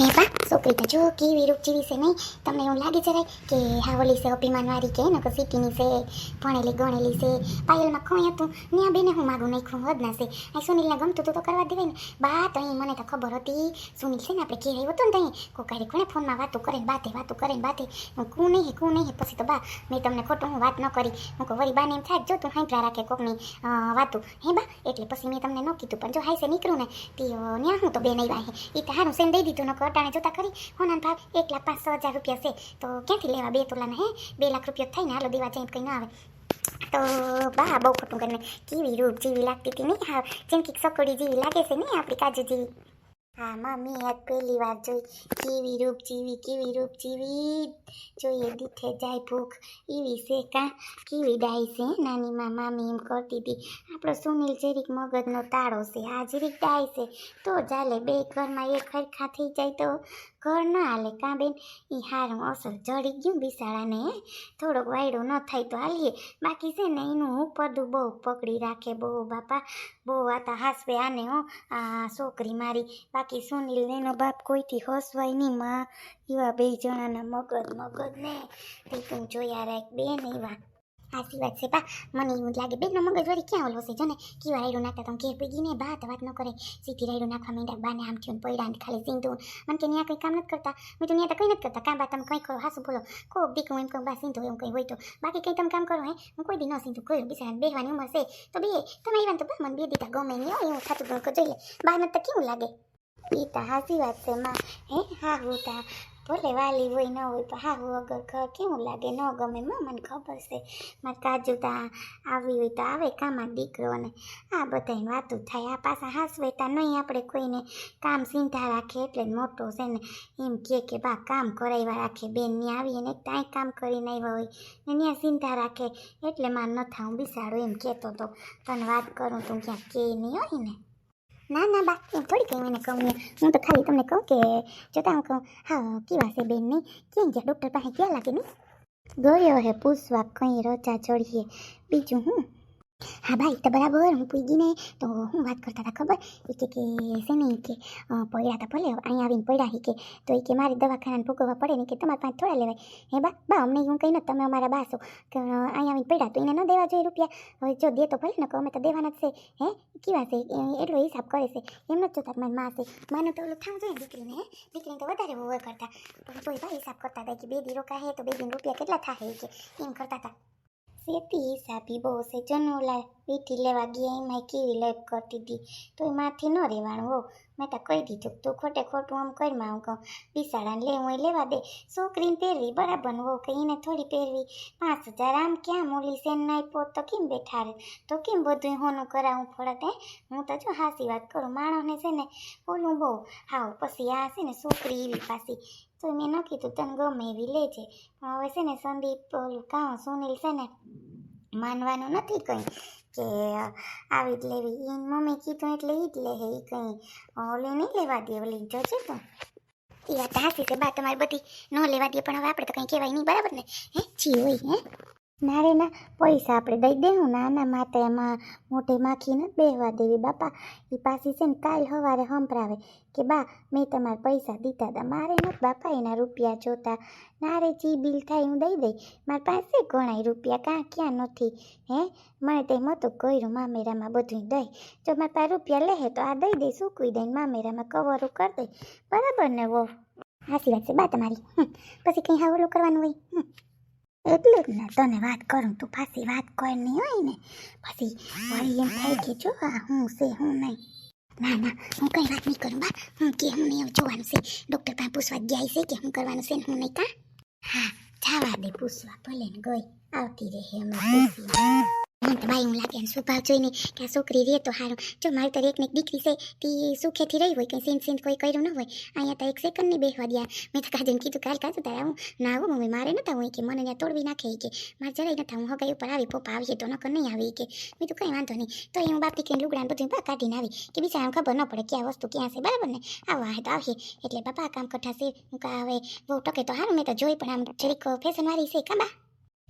હે બા છોકરી તો જો કેવી રૂપચીવી છે નહીં. તમને એવું લાગે જરાય કે હા ઓલી છે અભિમાનવાળી કે નકર સિટીની છે, ભણેલી ગણેલી છે. પાયલમાં ખોઈ હતું ને આ બેને હું માગું નાખ્યું હદના છે. આ સુનિલને ગમતું હતું તો કરવા દેવાય ને. બા તો અહીં મને તો ખબર હતી સુનિલ છે ને આપણે ઘેર આવ્યો હતો ને ત્યાં કોકારી કોને ફોનમાં વાતો કરે ને બાતે કું નહીં હે. પછી તો બા મેં તમને ખોટું હું વાત ન કરી. હું કહું વળી બાને એમ થાય જો તું હાંભળા રાખે કોકની વાતું હે બા, એટલે પછી મેં તમને ન કીધું. પણ જો હાઈસે નીકળું ને તે ન્યા હું તો બેન આવ્યા હે એ તો હારું સેન દઈ દીધું. ન અટાણે જોતા ખરી હોનાનો ભાવ 1,05,000 રૂપિયા છે. તો ક્યાંથી લેવા 2 તોલાના હે 2 લાખ રૂપિયા થાય ને હાલો દેવા જાય કંઈ ન આવે. તો બા બહુ ખોટું કરીને કેવી રૂપ જેવી લાગતી હતી નહીં. હા જેમ કે સકોડી જેવી લાગે છે નહીં આપણી કાજુ જેવી. હા મમ્મી આજ પહેલી વાર જોઈ કેવી રૂપ જેવી જોઈએ દીઠે જાય ભૂખ એવી છે કાં કેવી ડાય છે નાની મામી એમ કરતી હતી. આપણો સુનિલ જરીક મગજનો તાળો છે, આ જરીક ડાય છે તો ચાલે. બે ઘરમાં એક હરખા થઈ જાય તો ઘર ના હાલે કાં બેન. એ હારું અસર જડી ગયું બિસાડાને હે. થોડોક વાયડો ન થાય તો હાલીએ, બાકી છે ને એનું હું પડું બહુ પકડી રાખે બહુ બાપા બહુ આતા હાસવે આને હો આ છોકરી મારી. બાકી સુનિલ એનો બાપ કોઈથી હસવાય નહીં માં. એવા બે જણાના મગજ ને તે તું જોયા રાખ બેન એવા. સાચી વાત છે બા, મને એવું લાગે બેનનો મગજ વળી ક્યાં ઓલો છે. જો ને કેવા રાયડું નાખતા તમે ઘેર પી ને બા તો વાત ન કરે સીધી રાયડું નાખવા માંડ્યા. બાને આમ થયું પડ્યા ને ખાલી સીંધું. મને કે ત્યાં કંઈ કામ નથી કરતા. મેં તો ત્યાં તો કંઈ નથી કરતા. કાં બા તમે કંઈ કરો હાસું બોલો. કોક દીકું એમ કહું બા સીંધું એવું કંઈ હોય તો. બાકી કંઈ તમે કામ કરો હે હું કોઈ દી ન સીંધું કહ્યું. બિચારા બેહવાની ઉંમર છે તો બે તમે આવ્યા તો બા મને બે દીધા ગમે નહીં હોય એવું થતું તો જોઈ લે. બાને તો કેવું લાગે. એ તો સાચી વાત છે માં હે. હા હું તા ભલે વાલી હોય ન હોય તો હા હું અગર ઘર કેવું લાગે ન ગમે માં મને ખબર છે. મારે કાજુ તા આવી હોય તો આવે કામાં દીકરોને આ બધાને વાતું થાય. આ પાછા હાસવેતા નહીં આપણે કોઈને કામ સીંધા રાખે એટલે જ મોટો છે ને એમ કે બા કામ કરાવ્યા રાખે બેન ને આવીએ ને કાંઈ કામ કરીને આવ્યા હોય ને ત્યાં સીંધા રાખે એટલે મારે ન થાવું બિસાડો એમ કહેતો તો. તને વાત કરું તું ક્યાંક કે નહીં હોય ને. ના બા એમ થોડી કંઈ મને કહું ને. હું તો ખાલી તમને કહું કે જોતા હું કહું હા કેવા છે બેન નહીં ક્યાં ગયા ડૉક્ટર પાસે ક્યાં લાગે નહીં ગયો હે પૂછવા કંઈ રજા ચડીએ બીજું હું. હા ભાઈ તો બરાબર હું પૂગી ને તો હું વાત કરતા હતા ખબર એ કે છે ને કે પડ્યા હતા ભલે અહીંયા આવીને પડ્યા કે તો એ કે મારે દવાખાનાને ભોગવવા પડે ને કે તમારે પાસે થોડા લેવાય હે બા અમને હું કંઈ નથી તમે અમારા બાસો કે અહીંયા આવીને પડ્યા તો એને ન દેવા જોઈએ રૂપિયા. હવે જો દે તો ભલે ને અમે તો દેવાના જ છે હે કેવા છે એટલો હિસાબ કરે છે એમ નથી જોતા મારી માં છે માનું તો ઓલું થવું જોઈએ દીકરીને હે દીકરીને તો વધારે હોવા કરતા પણ તોય ભાઈ હિસાબ કરતા હતા કે 2 દી રોકા હે તો 2 દિન રૂપિયા કેટલા થાય કે એમ કરતા હતા. સેતી હિસાબી બહુ છે જનોલા વીટી લેવા ગયા એમાં કેવી લાઈફ કરતી હતી તો એમાંથી ન રહેવાનું હો. મેં તો કહી દીધું તું ખોટે ખોટું આમ કરીમાં હું કહું બિસાડાને લેવું એ લેવા દે છોકરીને પહેરવી બરાબર હો કે એને થોડી પહેરવી 5,000 આમ ક્યાં મૂલી સેન ના આપ્યો તો કેમ બેઠા રહે તો કેમ બધું હોનું કરાવવું પડે હે. હું તો જો હાસી વાત કરું માણસને છે ને ઓલું બહુ હાવ પછી આ છે ને છોકરી એવી પાછી તો મેં ન કીધું તને ગમે એવી લેજે પણ હવે છે ને સંદીપ ઓલું કાં સુનિલ છે ને માનવાનું નથી કંઈ કે આવી જ લેવી એની મમ્મી કીધું એટલે એ જ લે હે એ કંઈ ઓલી નહીં લેવા દે ઓલી જોજે તું. એ વાત હાસી છે બા તમારી બધી ન લેવા દે પણ હવે આપણે તો કંઈ કહેવાય નહીં બરાબર ને હે જી હોય હે. ના રે ના પૈસા આપણે દઈ દેવું નાના માતા એમાં મોઢે માખીને બેહવા દેવી બાપા. એ પાછી છે ને કાલ સવારે સંભળાવે કે બા મેં તમારે પૈસા દીધા હતા. મારે નથી બાપા એના રૂપિયા જોતા. ના રે જી બિલ થાય હું દઈ દઈ મારી પાસે ઘણાય રૂપિયા ક્યાં નથી હે. મને તેમ હતું કર્યું મામેરામાં બધું દઈ જો મારી પાસે રૂપિયા લે તો આ દઈ દઈ સૂકવી દઈને મામેરામાં કવરો કરી દઈ બરાબર ને વો. હાસી વાત છે બા તમારી. પછી કંઈ હાવલું કરવાનું હોય એટલે જ ને તને વાત કરું તું પાછી વાત કોઈ નહીં હોય ને પછી વળી એમ થાય કે જો આ હું છે હું નહીં. ના હું કંઈ વાત નહીં કરું બા હું કે હું નહીં જોવાનું છે ડૉક્ટર પાસે પૂછવા ગયા છે કે હું કરવાનું છે ને હું નહીં કાં. હા જવા દે પૂછવા ભલે ને ગઈ આવતી રહે અમે મને તો ભાઈ હું લાગે ને સ્વભાવ જોઈને કે આ છોકરી રહે તો સારું. જો મારી તો એકને એક દીકરી છે તે સુખેથી રહી હોય કંઈ સેન કોઈ કર્યું ન હોય અહીંયા તો 1 સેકન્ડ નહીં બેસવા દે. મેં તો કાજુને કીધું કાજુ તારે હું ના આવું મમ્મી મારે નતા હોય કે મને ત્યાં તોડવી નાખે કે મારે જરાય નતા હું હગાઈ ઉપર આવી પપ્પા આવીએ તો નકર નહીં આવી કે. મેં તો કંઈ વાંધો નહીં તો હું બાપ દીકરીને લુગડાને બધું બા કાઢીને આવી કે બિચારાને ખબર ન પડે કે આ વસ્તુ ક્યાં છે બરાબર ને આવા હે તો આવીએ એટલે બાપા કામ કઠા છે હું કા હવે બહુ ટકે તો સારું મેં તો જોઈ પણ આમ જરીક ફેશનવાળી છે કાં બા.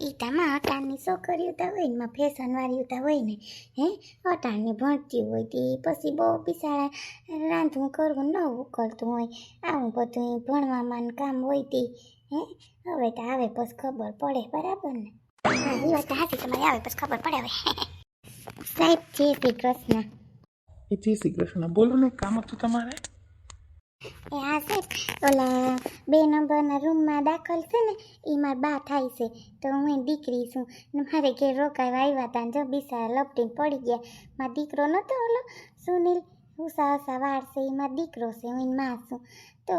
ઈ તામાં અટાણની છોકરીઓ તો હોય ને માં ફેશનવાળી તો હોય ને હે અટાણની ભણતી હોય તે પછી બહુ બિચારા રાંધવું કરવું ન ઉકળતું હોય આવું બધું ભણવામાં ને કામ હોય તે હે હવે તો આવે પછી ખબર પડે બરાબર ને હા એ વાત તો હાચી તમારે આવે પછી ખબર પડે હવે સાહેબ જય શ્રી કૃષ્ણ એ જય શ્રી કૃષ્ણ. બોલો ને, કામ હતું તમારે? એ હા સાહેબ ઓલા 2 નંબરના રૂમમાં દાખલ છે ને એ મારા બા થાય છે તો હું દીકરી છું ને મારે ઘેર રોકાવા આવ્યા હતા ને જો બિસારા લપટીને પડી ગયા મારો દીકરો નહોતો ઓલો સુનિલ ઉષા વાળ છે એ મારો દીકરો છે હું એની માં છું તો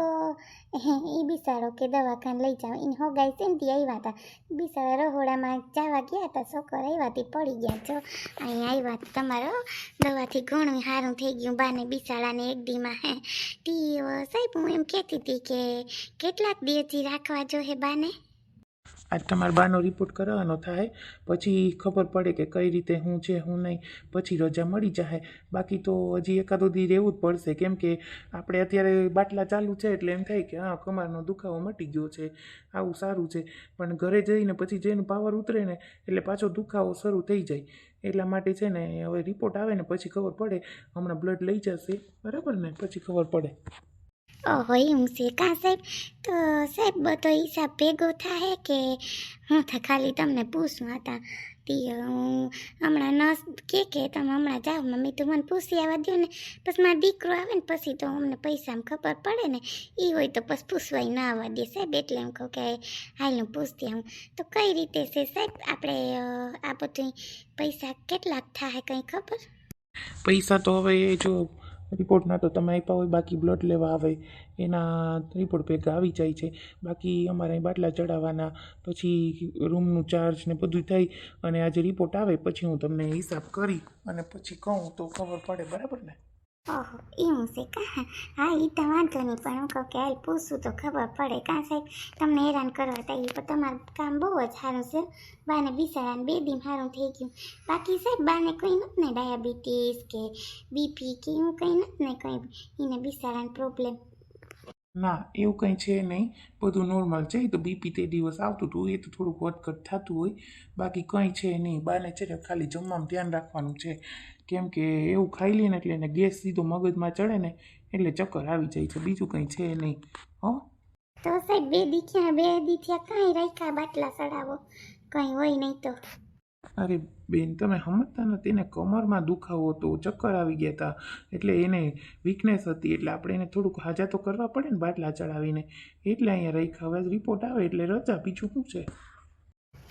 એ બિસારો કે દવાખાને લઈ જાઓ એને હોગાઈ છે ને તે આવ્યા હતા બિસારા રહોડામાં જવા ગયા હતા છોકરા આવ્યા તે પડી ગયા જો અહીંયા આવ્યા તમારો દવાથી ઘણું સારું થઈ ગયું બાને બિસાડાને એક દીમાં હે તી સાહેબ હું એમ કહેતી હતી કે કેટલાક દિવસથી રાખવા જો હે બાને આજ તમારા બાનો રિપોર્ટ કરાવવાનો થાય પછી ખબર પડે કે કઈ રીતે શું છે શું નહીં પછી રજા મળી જાય. બાકી તો હજી એકાદો દી રહેવું જ પડશે કેમ કે આપણે અત્યારે બાટલા ચાલુ છે એટલે એમ થાય કે હા કમરનો દુખાવો મટી ગયો છે આવું સારું છે પણ ઘરે જઈને પછી જેનું પાવર ઉતરે ને એટલે પાછો દુખાવો શરૂ થઈ જાય એટલા માટે છે ને હવે રિપોર્ટ આવે ને પછી ખબર પડે. હમણાં બ્લડ લઈ જશે બરાબર ને પછી ખબર પડે. ઓહો એવું છે કાં સાહેબ તો સાહેબ બધો હિસાબ ભેગો થાય કે હું તો ખાલી તમને પૂછવા હતા તી હું હમણાં નસ કે તમે હમણાં જાઓ મમ્મી તો મને પૂછી આવવા દો ને પછી મારો દીકરો આવે ને પછી તો અમને પૈસામાં ખબર પડે ને એ હોય તો પછી પૂછવાય ના આવવા દે સાહેબ એટલે એમ કહું કે હાલ હું પૂછતી આવું તો કઈ રીતે છે સાહેબ આપણે આ બધું પૈસા કેટલાક થાય કંઈ ખબર પૈસા તો હવે જો રિપોર્ટના તો તમે આપ્યા હોય બાકી બ્લડ લેવા આવે એના રિપોર્ટ ભેગા આવી જાય છે. બાકી અમારે અહીં બાટલા ચડાવવાના પછી રૂમનું ચાર્જ ને બધું થઈ અને આજે રિપોર્ટ આવે પછી હું તમને હિસાબ કરી અને પછી કહું તો ખબર પડે બરાબર ને. ઓહો એવું છે કાં હા એ તો વાંધો નહીં પણ હું કહું કે હાલ પૂછું તો ખબર પડે કાં સાહેબ તમને હેરાન કરવા થાય પણ તમારું કામ બહુ જ સારું છે બાને બિચારાને 2 દિન સારું થઈ ગયું બાકી સાહેબ બાને કંઈ નથી ને ડાયાબિટીસ કે બીપી કે એવું કંઈ નથી ને કંઈ એને બિચારાને પ્રોબ્લેમ ના એવું કંઈ છે નહીં, બધું નોર્મલ છે. તો બીપી તે દિવસ આવતું હતું એ તો થોડુંક વધઘટ થતું હોય બાકી કંઈ છે નહીં. બાને છે ને ખાલી જમવામાં ધ્યાન રાખવાનું છે કેમ કે એવું ખાઈ લઈએ ને એટલે એને ગેસ સીધો મગજમાં ચડે ને એટલે ચક્કર આવી જાય છે બીજું કંઈ છે નહીં. હો તો સાહેબ 2 દી થયા કાંઈ રાખ્યા બાટલા ચડાવો કંઈ હોય નહીં તો અરે બેન તમે સમજતા નથી, એને કમરમાં દુખાવો હતો, ચક્કર આવી ગયા હતા એટલે એને વીકનેસ હતી એટલે આપણે એને થોડુંક હાજા તો કરવા પડે ને બાટલા ચડાવીને એટલે અહીંયા રાખ્યા. હવે રિપોર્ટ આવે એટલે રજા બીજું શું છે.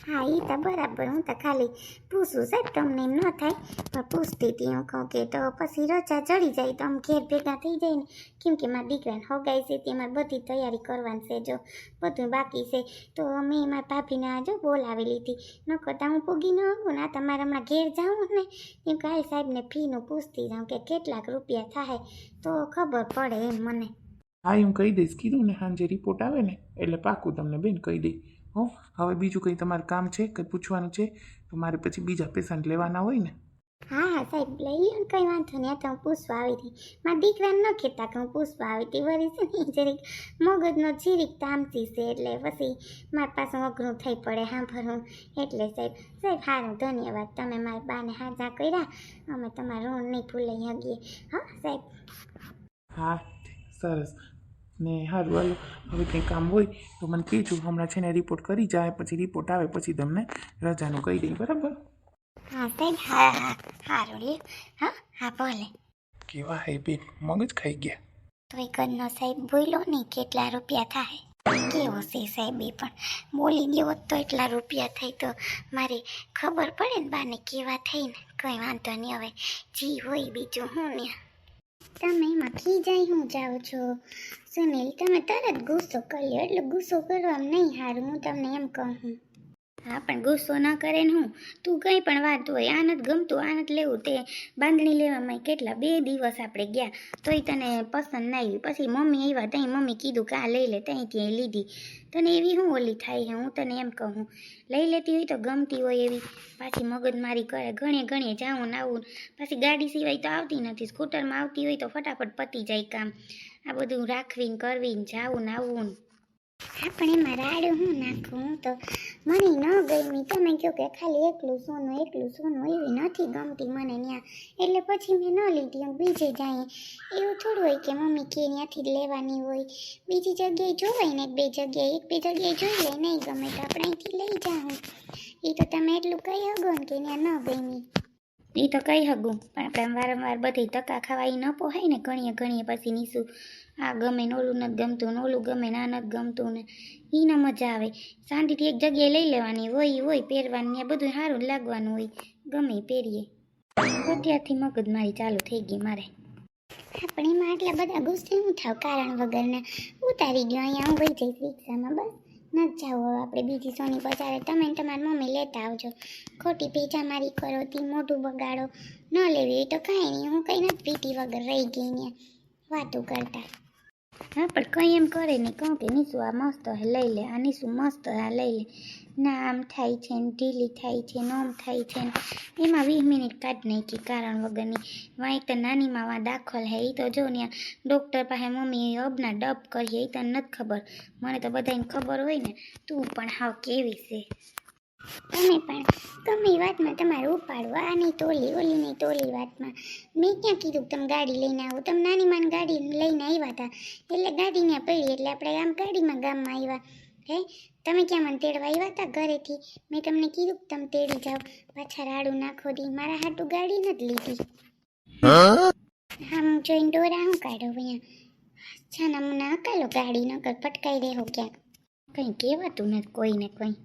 હા એ તો બરાબર હું તો ખાલી પૂછું સાહેબ તમને એમ ન થાય પણ પૂછતી હતી હું કહું કે તો પછી રજા ચડી જાય તો આમ ઘેર ભેગા થઈ જાય ને કેમ કે મારા દીકરાને હોગાઈ છે તેમાં બધી તૈયારી કરવાની છે જો બધું બાકી છે તો મેં મારા ભાભીને આ જો બોલાવી લીધી ન કરતા હું પૂગી ન આવું ને આ તમારે હમણાં ઘેર જાઉં ને એમ કાંઈ સાહેબને ફીનું પૂછતી જાઉં કે કેટલાક રૂપિયા થાય તો ખબર પડે એમ મને. હા હું કહી દઈશ, કીધું ને સાંજે રિપોર્ટ આવે ને એટલે પાકું તમને બેન કહી દઈ. હો હવે બીજું કંઈ તમારું કામ છે કંઈ પૂછવાનું છે તો મારે પછી બીજા પેશન્ટ લેવાના હોય ને. હા હા સાહેબ લઈ લો ને કંઈ વાંધો નહીં. આ તો હું પૂછવા આવી હતી મારા દીકરાને ન કહેતા કે હું પૂછવા આવી હતી વળી છે ને જરીક મગજનો જીરીક તામસી છે એટલે પછી મારી પાસે અઘરું થઈ પડે સાંભળવું એટલે સાહેબ સારું ધન્યવાદ તમે મારા બાને હાજા કર્યા અમે તમારું ઋણ નહીં ભૂલાઈ શકીએ. હા સાહેબ હા સરસ ને સારું હાલો હવે કંઈ કામ હોય તો મને કહેજો. હમણાં છે ને રિપોર્ટ કરી જાય પછી રિપોર્ટ આવે પછી તમને રજાનું કહી દઈ બરાબર. હા સાહેબ હા હા સારું લ્યો હા હા ભલે. કેવા હે બેન મગજ ખાઈ ગયા. તોય ઘરનો સાહેબ બોલો નહીં કેટલા રૂપિયા થાય કેવો છે સાહેબ એ પણ બોલી ગયો તો એટલા રૂપિયા થઈ તો મારે ખબર પડે ને બાને કેવા થઈને કંઈ વાંધો નહીં હવે જી હોય બીજું હું ને તમે એમાં ખીજાઈ હું જાઓ છો સુનિલ તમે તરત ગુસ્સો કર્યો એટલે ગુસ્સો કરવામાં નહીં સારું હું તમને એમ કહું. હા પણ ગુસ્સો ન કરે ને હું તું કંઈ પણ વાત હોય આનંદ ગમતું આનંદ લેવું તે બાંધણી લેવામાં કેટલા 2 દિવસ આપણે ગયા તોય તને પસંદ ના આવી પછી મમ્મી આવ્યા ત્યાં મમ્મી કીધું કે આ લઈ લે ત્યાં ત્યાં લીધી તને એવી શું ઓલી થાય છે હું તને એમ કહું લઈ લેતી હોય તો ગમતી હોય એવી પાછી મગજમારી કરે ઘણે જાઉં ને આવું પાછી ગાડી સિવાય તો આવતી નથી સ્કૂટરમાં આવતી હોય તો ફટાફટ પતી જાય કામ આ બધું રાખવીને કરવીને જાવું ને આવવું. હા પણ એમાં રાડું હું નાખું હું તો મને ન ગમી. તમે કહો કે ખાલી એકલું સોનું એવી નથી ગમતી મને ત્યાં, એટલે પછી મેં ન લીધી. હું બીજે જાય એવું થોડું હોય કે મમ્મી કે ત્યાંથી જ લેવાની હોય. બીજી જગ્યાએ જોવાય ને એક બે જગ્યાએ જોઈ લે, નહીં ગમે તો આપણે અહીંથી લઈ જાઉં. એ તો તમે એટલું કહી શકો ને કે ત્યાં ન ગમી. એ તો કહી શકું, પણ આપણે વારંવાર બધી ધક્કા ખાવા ન પોહાય ને. ઘણીએ પછી નીસું આ ગમે ને ઓલું નથી ગમતું ને ઓલું ગમે ને આ નથી ગમતું ને એ ન મજા આવે. શાંતિથી એક જગ્યાએ લઈ લેવાની હોય પહેરવાની, ને બધું સારું લાગવાનું હોય, ગમે એ પહેરીએ. અત્યારથી મગજમારી ચાલુ થઈ ગઈ મારે. આપણે એમાં આટલા બધા ગુસ્સે હું થાવ કારણ વગરના. ઉતારી ગયો અહીંયા હું વહી જઈશ રિક્ષામાં, બસ નથી જાવ હવે આપણે બીજી સોની બજારે. તમે ને તમારી મમ્મી લેતા આવજો. ખોટી ભેજા મારી કરો તી મોઢું બગાડો. ન લેવી હોય તો કાંઈ નહીં, હું કંઈ નથી પીટી વગર રહી ગઈ ને વાતું કરતા. હા પણ કંઈ એમ કરે ને કહું કે નીસુ આ મસ્ત હે લઈ લે, આ નીસુ મસ્ત આ લઈ લે. ના આમ થાય છે ને ઢીલી થાય છે ને આમ થાય છે ને એમાં 20 મિનિટ કાઢી નાખી કારણ વગરની. વાં એક તો નાનીમાં વાં દાખલ હે, એ તો જો ને ડૉક્ટર પાસે મમ્મી અબના ડબ કરીએ, એ તને નથી ખબર. મને તો બધાને ખબર હોય ને. તું પણ હાવ કેવી છે. તમે પણ ગમે એ વાતમાં તમારે ઉપાડવું, આ નહીં તોલી ઓલી નહીં તોલી વાતમાં. મેં ક્યાં કીધું તમે ગાડી લઈને આવો? તમે નાની માન ગાડી લઈને આવ્યા હતા એટલે ગાડી ત્યાં પડી એટલે આપણે આમ ગાડીમાં ગામમાં આવ્યા. હે તમે ક્યાં મને તેડવા આવ્યા હતા ઘરેથી? મેં તમને કીધું કે તમે તેડી જાઓ, પાછા રાડું નાખો દી. મારા હાટું ગાડી નથી લીધી. આમ જોઈને ડોરા હું કાઢો અહીંયા છાના મુના હકાલો ગાડી નકર ફટકાઈ રહેવો ક્યાંક. કંઈ કહેવાતું નથી કોઈને કંઈ.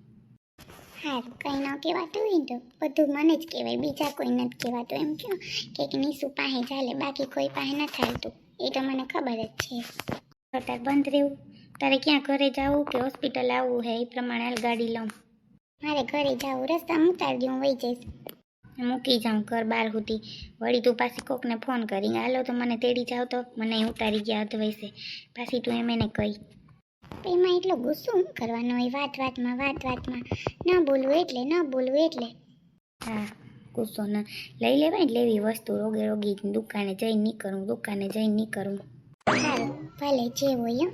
હારું કંઈ ન કહેવાતું હોય ને તો બધું મને જ કહેવાય, બીજા કોઈ નથી કહેવાતું. એમ કહો કે નીસુ પાસે ચાલે, બાકી કોઈ પાસે ન ચાલતું, એ તો મને ખબર જ છે. તાર બંધ રહેવું. તારે ક્યાં ઘરે જવું કે હોસ્પિટલ આવવું હે એ પ્રમાણે હાલ ગાડી લઉં. મારે ઘરે જવું, રસ્તામાં ઉતારી દઉં વહી જઈશ. મૂકી જાઉં ઘર બહાર સુધી. વળી તું પાછી કોકને ફોન કરી હાલો તો મને તેડી જાવ તો મને ઉતારી ગયા અધવયસે. પાછી તું એમ એને કહી. એમાં એટલો ગુસ્સો શું કરવાનો હોય? વાત વાતમાં ન બોલવું એટલે. હા ગુસ્સો ન લઈ લેવાય ને લેવી વસ્તુ રોગી દુકાને જઈને નહીં કરું. સારું ભલે જે હોય.